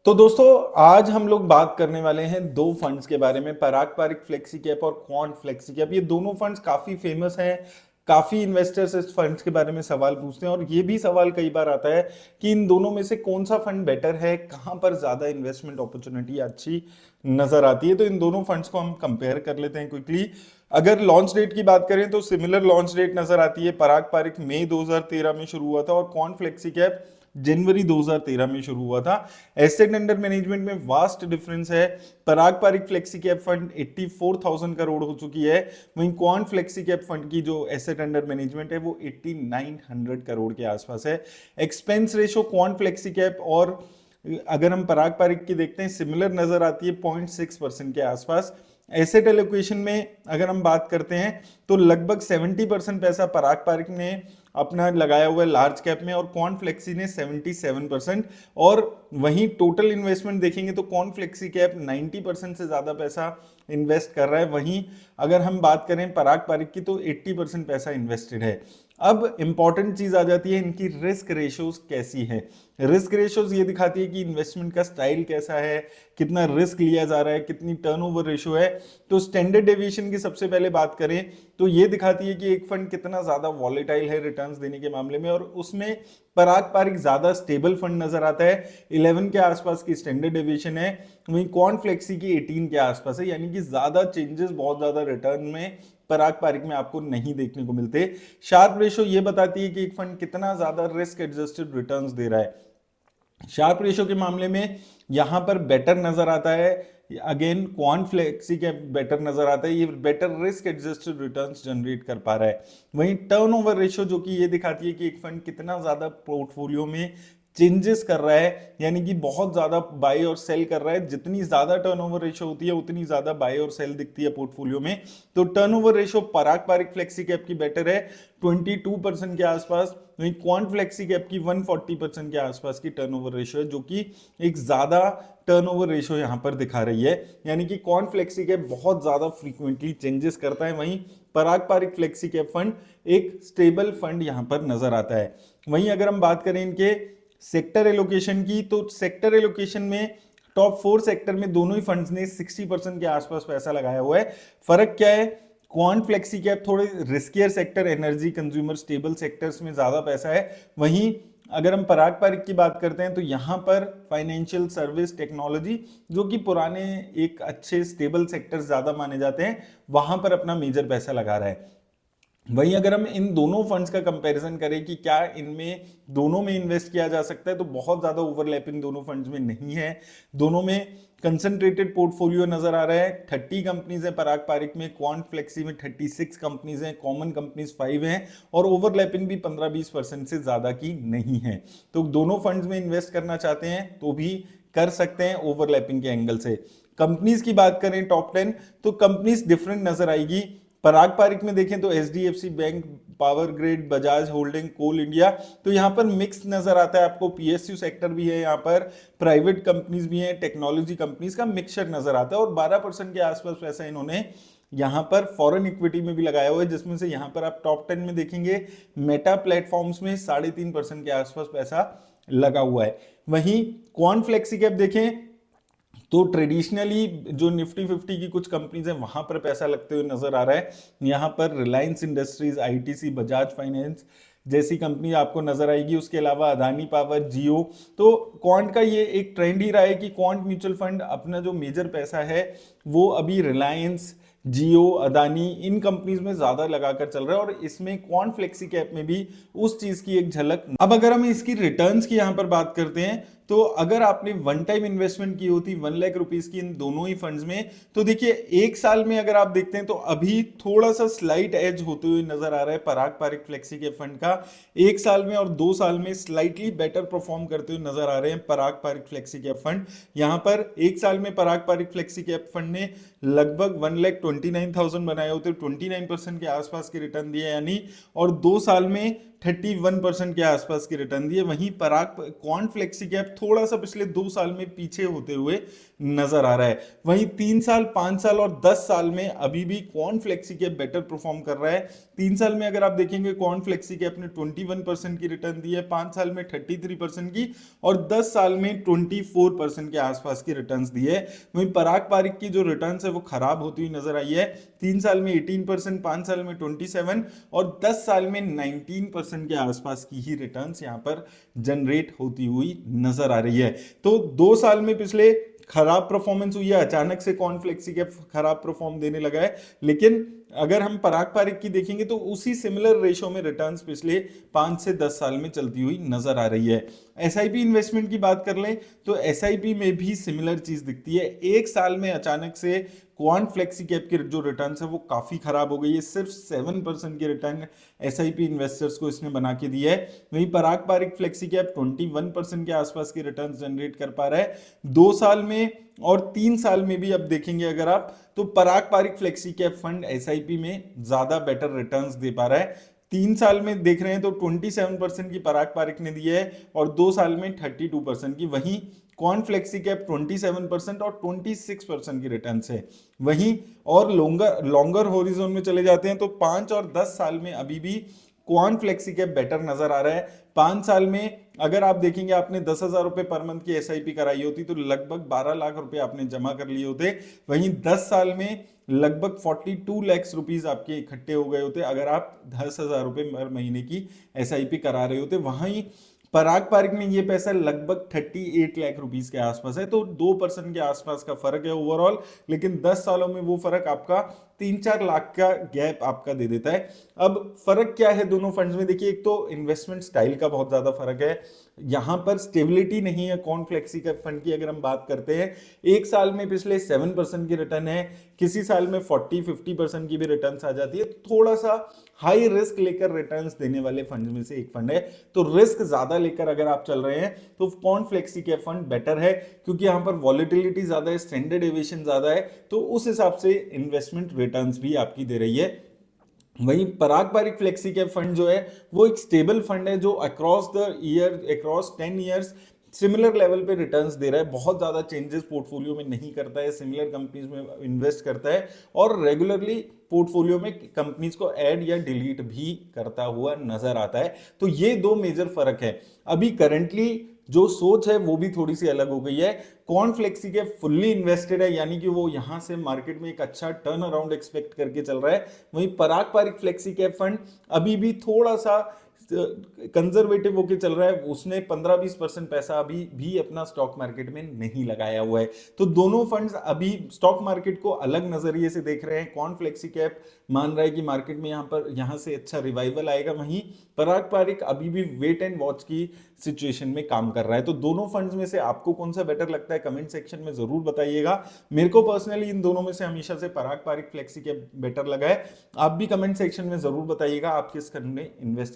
तो दोस्तों आज हम लोग बात करने वाले हैं दो फंड्स के बारे में, पराग पारिक फ्लेक्सी कैप और क्वांट फ्लेक्सी कैप। ये दोनों फंड्स काफी फेमस हैं। काफी इन्वेस्टर्स इस फंड्स के बारे में सवाल पूछते हैं और ये भी सवाल कई बार आता है कि इन दोनों में से कौन सा फंड बेटर है, कहां पर ज्यादा इन्वेस्टमेंट अपॉर्चुनिटी अच्छी नजर आती है। तो इन दोनों फंड्स को हम कंपेयर कर लेते हैं क्विकली। अगर लॉन्च डेट की बात करें तो सिमिलर लॉन्च डेट नजर आती है। पराग पारिक मई 2013 में शुरू हुआ था और क्वांट फ्लेक्सी कैप जनवरी 2013 में शुरू हुआ था। एसेट अंडर मैनेजमेंट में वास्ट डिफरेंस है। Parag Parikh flexi cap fund 84,000 crore हो चुकी है, वहीं क्वांट फ्लेक्सी कैप फंड की जो एसेट अंडर मैनेजमेंट है वो 8900 करोड़ के आसपास है। Expense ratio quant flexi cap और अगर हम पराग पारिक की देखते हैं सिमिलर नजर आती है 0.6% के आसपास। एसेट एलोकेशन में अगर हम बात करते हैं तो लगभग 70% पैसा पराग पारिक ने अपना लगाया हुआ है लार्ज कैप में और क्वांट फ्लेक्सी ने 77%। और वहीं टोटल इन्वेस्टमेंट देखेंगे तो क्वांट फ्लेक्सी कैप 90% से ज्यादा पैसा इन्वेस्ट कर रहा है, वहीं अगर हम बात करें पराग पारिक की तो 80% पैसा इन्वेस्टेड है। अब इंपॉर्टेंट चीज आ जाती है इनकी रिस्क रेशियोज कैसी है। रिस्क रेशियोज ये दिखाती है कि इन्वेस्टमेंट का स्टाइल कैसा है, कितना रिस्क लिया जा रहा है, कितनी टर्नओवर रेशियो है। तो स्टैंडर्ड डेविएशन की सबसे पहले बात करें तो ये दिखाती है कि एक फंड कितना ज्यादा वॉलेटाइल है रिटर्न्स देने के मामले में, और उसमें पराग पारिक ज्यादा स्टेबल फंड नजर आता है। 11 के आसपास की स्टैंडर्ड डेविएशन है, वहीं क्वांट फ्लेक्सी की 18 के आसपास है, यानी कि ज्यादा चेंजेस बहुत ज्यादा रिटर्न में पराग पारिक में आपको नहीं देखने को मिलते। शार्प रेशो ये बताती है कि एक फंड कितना ज्यादा रिस्क एडजस्टेड रिटर्न्स दे रहा है। शार्प रेशो के मामले में यहां पर बेटर नजर आता है, अगेन क्वांट फ्लेक्सी के बेटर नजर आता है, ये better risk adjusted returns generate कर पा रहा है। वहीं टर्नओवर रेशो जो कि ये दिखाती है कि एक फंड कितना ज्यादा पोर्टफोलियो में चेंजेस कर रहा है, यानी कि बहुत ज्यादा बाय और सेल कर रहा है। जितनी ज्यादा टर्नओवर रेशो होती है उतनी ज्यादा बाय और सेल दिखती है पोर्टफोलियो में। तो टर्नओवर रेशो पराग पारिक फ्लेक्सी कैप की बेटर है 22% के आसपास, वहीं क्वांट फ्लेक्सी कैप की 140% के आसपास की टर्नओवर रेशो है, जो कि एक ज्यादा टर्नओवर रेशो यहां पर दिखा रही है। यानी कि क्वांट फ्लेक्सी कैप बहुत ज्यादा फ्रीक्वेंटली चेंजेस करता है, वहीं पराग पारिक फ्लेक्सी कैप फंड एक स्टेबल फंड यहां पर नजर आता है। वहीं अगर हम बात करें इनके सेक्टर एलोकेशन की तो सेक्टर एलोकेशन में टॉप 4 सेक्टर में दोनों ही फंड्स ने 60% के आसपास पैसा लगाया हुआ है। फर्क क्या है, क्वांट फ्लेक्सी कैप थोड़े riskier sector, energy, consumer stable sectors में ज्यादा पैसा है। वहीं अगर हम पराग पारिक की बात करते हैं तो यहां पर फाइनेंशियल सर्विस, टेक्नोलॉजी, जो कि पुराने एक अच्छे स्टेबल सेक्टर्स ज्यादा माने जाते हैं, वहां पर अपना मेजर पैसा लगा रहा है। वहीं अगर हम इन दोनों फंड्स का कंपैरिजन करें कि क्या इनमें दोनों में इन्वेस्ट किया जा सकता है, तो बहुत ज्यादा ओवरलैपिंग दोनों फंड्स में नहीं है। दोनों में कंसंट्रेटेड पोर्टफोलियो नजर आ रहा है। 30 कंपनीज हैं पराग पारिक में, क्वांट फ्लेक्सी में 36 कंपनीज हैं, कॉमन कंपनीज 5 हैं और ओवरलैपिंग भी 15-20% से ज्यादा की नहीं है। तो दोनों फंड्स में इन्वेस्ट करना चाहते हैं तो भी कर सकते हैं ओवरलैपिंग के एंगल से। कंपनीज की बात करें टॉप 10 तो कंपनीज डिफरेंट नजर आएगी। पराग पारिक में देखें तो HDFC bank, power grid, Bajaj holding, coal India, तो यहां पर मिक्स नजर आता है आपको। पीएसयू सेक्टर भी है, यहाँ पर प्राइवेट कंपनीज भी हैं, टेक्नोलॉजी कंपनीज का मिक्सचर नजर आता है। और 12% के आसपास पैसा इन्होंने यहां पर फॉरेन इक्विटी में भी लगाया हुआ है, जिसमें से यहां पर आप टॉप 10 में देखेंगे मेटा प्लेटफॉर्म्स में 3.5% के आसपास पैसा लगा हुआ है। वहीं क्वांट फ्लेक्सी कैप देखें तो ट्रेडिशनली जो निफ्टी 50 की कुछ कंपनीज हैं वहां पर पैसा लगते हुए नजर आ रहा है। यहाँ पर Reliance industries, ITC, Bajaj finance जैसी कंपनी आपको नजर आएगी। उसके अलावा अदानी पावर, जियो। तो क्वांट का ये एक ट्रेंड ही रहा है कि क्वांट म्यूचुअल फंड अपना जो मेजर पैसा है वो अभी रिलायंस, जियो, अदानी, इन कंपनीज में ज्यादा लगाकर चल रहा है, और इसमें क्वांट फ्लेक्सी कैप में भी उस चीज की एक झलक। अब अगर हम इसकी रिटर्न्स की यहां पर बात करते हैं तो अगर आपने वन टाइम इन्वेस्टमेंट की होती 1 लाख रुपीस की इन दोनों ही फंड्स में, तो देखिए एक साल में अगर आप देखते हैं तो अभी थोड़ा सा स्लाइट एज होते हुए नजर आ रहा है पराग पारिक फ्लेक्सी के फंड का। 1 साल में और 2 साल में स्लाइटली बेटर परफॉर्म करते हुए नजर आ रहे हैं पराग पारिक फ्लेक्सी कैप फंड। यहां पर 1 साल में पराग पारिक फ्लेक्सी कैप फंड ने लगभग 1,29,000 बनाए होते, 29% के आसपास के रिटर्न दिए यानी, और 2 साल में 31% के आसपास की रिटर्न दी है। वहीं पराग क्वांट फ्लेक्सी कैप थोड़ा सा पिछले 2 साल में पीछे होते हुए नजर आ रहा है। वहीं 3 साल, 5 साल और 10 साल में अभी भी quant flexi cap better perform कर रहा है। 3 साल में अगर आप देखेंगे क्वांट फ्लेक्सी कैप ने 21% की रिटर्न दी है, 5 साल में 33% की और 10 साल में 24% के आसपास की रिटर्न दी है। वहीं पराग पारिक की जो रिटर्न है वो खराब होती हुई नजर आई है। 3 साल में 18%, 5 साल में 27 और 10 साल में 19% के आसपास की ही रिटर्न्स यहां पर जनरेट होती हुई नजर आ रही है। तो 2 साल में पिछले खराब परफॉर्मेंस हुई है, अचानक से कॉर्नफ्लेक्सी के खराब परफॉर्म देने लगा है। लेकिन अगर हम पराग पारिक की देखेंगे तो उसी सिमिलर रेशो में रिटर्न्स पिछले 5 से 10 साल में चलती हुई नजर आ रही है। एसआईपी इन्वेस्टमेंट की बात कर लें तो एसआईपी में भी सिमिलर चीज दिखती है। 1 साल में अचानक से क्वांट फ्लेक्सी कैप की जो रिटर्न है वो काफी खराब हो गई है। सिर्फ 7% की रिटर्न एसआईपी इन्वेस्टर्स को इसने बना के दिया है। वहीं पराग पारिक फ्लेक्सी कैप 21% के आसपास की रिटर्न जनरेट कर पा रहा है 2 साल में। और 3 साल में भी अब देखेंगे अगर आप तो Parag Parikh flexi cap fund SIP में ज्यादा बेटर रिटर्न्स दे पा रहा है। 3 साल में देख रहे हैं तो 27% की पराग पारिक ने दी है और 2 साल में 32% की। वहीं क्वांट फ्लेक्सी कैप 27% और 26% की रिटर्न है। वहीं और लॉन्गर होरिजोन में चले जाते हैं तो 5 और 10 साल में अभी भी क्वांट फ्लेक्सी कैप बेटर नजर आ रहा है। 5 साल में अगर आप देखेंगे आपने 10,000 रुपए पर मंथ की एसआईपी कराई होती तो लगभग 12 लाख रुपए आपने जमा कर लिए होते। वहीं 10 साल में लगभग 42 लाख रुपीस आपके इकट्ठे हो गए होते अगर आप 10,000 रुपए हर महीने की एसआईपी करा रहे होते। वहीं पराग पारिक में ये पैसा लगभग 38 लाख रुपीस के आसपास है। तो 2% के आसपास का फर्क है ओवरऑल। लेकिन 10 सालों में वो फर्क आपका 3-4 लाख का गैप आपका दे देता है। अब फर्क क्या है दोनों फंड्स में? देखिए, एक तो इन्वेस्टमेंट स्टाइल का बहुत ज्यादा फर्क है। यहां पर स्टेबिलिटी नहीं है क्वांट फ्लेक्सी कैप फंड की। अगर हम बात करते हैं 1 साल में पिछले 7% की रिटर्न है, किसी साल में 40-50% की भी रिटर्न आ जाती है। थोड़ा सा हाई रिस्क लेकर रिटर्न्स देने वाले फंड में से एक फंड है। तो रिस्क ज्यादा लेकर अगर आप चल रहे हैं तो quant flexi cap fund better है, क्योंकि यहां पर वॉलेटिलिटी ज्यादा है, स्टैंडर्ड डेविएशन ज्यादा है। तो उस हिसाब से इन्वेस्टमेंट रिटर्न्स भी आपकी दे रही है। वहीं पराग पारिक फ्लेक्सी कैप फंड जो है वो एक स्टेबल फंड है जो across the year, across 10 years similar level पे रिटर्न्स दे रहा है। बहुत ज्यादा चेंजेस पोर्टफोलियो में नहीं करता है, सिमिलर कंपनीज में इन्वेस्ट करता है और रेगुलरली पोर्टफोलियो में कंपनीज को ऐड या डिलीट भी करता हुआ नजर आता है। तो ये दो मेजर फर्क है। अभी करंटली जो सोच है वो भी थोड़ी सी अलग हो गई है। Quant flexi cap fully invested है, यानी कि वो यहां से मार्केट में एक अच्छा टर्न अराउंड एक्सपेक्ट करके चल रहा है। वहीं पराग पारिक फ्लेक्सी कैप फंड अभी भी थोड़ा सा कंजर्वेटिव होके चल रहा है। उसने 15-20% पैसा अभी भी अपना स्टॉक मार्केट में नहीं लगाया हुआ है। तो दोनों फंड्स अभी स्टॉक मार्केट को अलग नजरिए से देख रहे हैं। क्वांट फ्लेक्सी कैप मान रहा है कि मार्केट में यहां से अच्छा रिवाइवल आएगा। वहीं पराग पारिक अभी भी वेट एंड वॉच की सिचुएशन में काम कर रहा है। तो दोनों फंड्स में से आपको कौन सा बेटर लगता है कमेंट सेक्शन में जरूर बताइएगा। मेरे को पर्सनली इन दोनों में से हमेशा से पराग पारिक फ्लेक्सी कैप बेटर लगा है। आप भी कमेंट सेक्शन में जरूर बताइएगा आप किस फंड में इन्वेस्ट